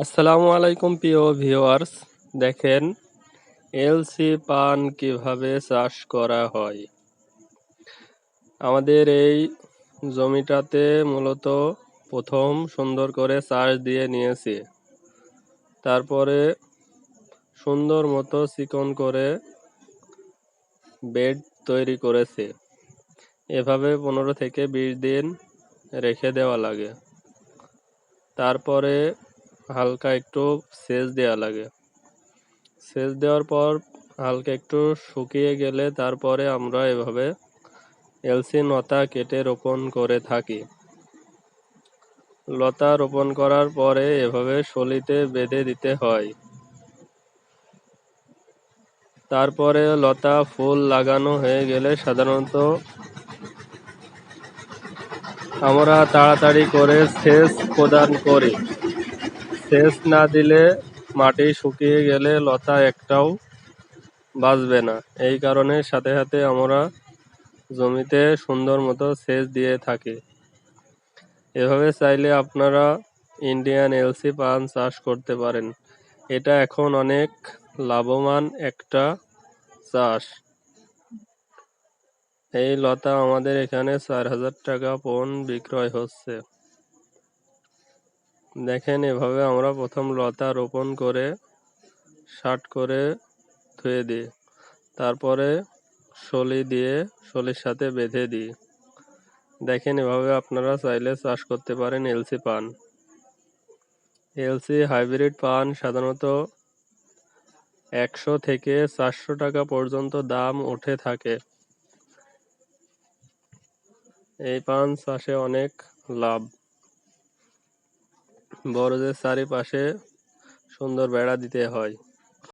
আসসালামু আলাইকুম প্রিয় ভিউয়ার্স। দেখেন এলসি পান কিভাবে চাষ করা হয়। আমাদের এই জমিটাতে মূলত প্রথম সুন্দর করে চাষ দিয়ে নিয়েছি, তারপরে সুন্দর মতো চিকন করে বেড তৈরি করেছি। এভাবে 15 থেকে 20 দিন রেখে দেওয়া লাগে, তারপরে হালকা একটু সেচ দেওয়া লাগে। সেচ দেওয়ার পর হালকা একটু শুকিয়ে গেলে তারপরে আমরা এভাবে এলসি লতা কেটে রোপণ করে থাকি। লতা রোপণ করার পরে এভাবে শলিতে বেঁধে দিতে হয়। তারপরে লতা ফুল লাগানো হয়ে গেলে সাধারণত আমরা তাড়াতাড়ি করে সেচ প্রদান করি। সেচ না দিলে মাটি শুকিয়ে গেলে লতা একটাও বাঁচবে না। এই কারণে সাথে সাথে আমরা জমিতে সুন্দর মতো সেচ দিয়ে থাকি। এভাবে চাইলে আপনারা ইন্ডিয়ান এলসি পান চাষ করতে পারেন। এটা এখন অনেক লাভবান একটা চাষ। এই লতা আমাদের এখানে 4000 টাকা পণ বিক্রয় হচ্ছে। দেখেন এভাবে আমরা প্রথম লতা রোপণ করে শাট করে ধুয়ে দিই, তারপরে শলি দিয়ে শলির সাথে বেঁধে দিই। দেখেন এভাবে আপনারা চাইলে চাষ করতে পারেন এলসি পান। এলসি হাইব্রিড পান সাধারণত 100 থেকে 400 টাকা পর্যন্ত দাম উঠে থাকে। এই পান চাষে অনেক লাভ। বরজের চারিপাশে সুন্দর বেড়া দিতে হয়।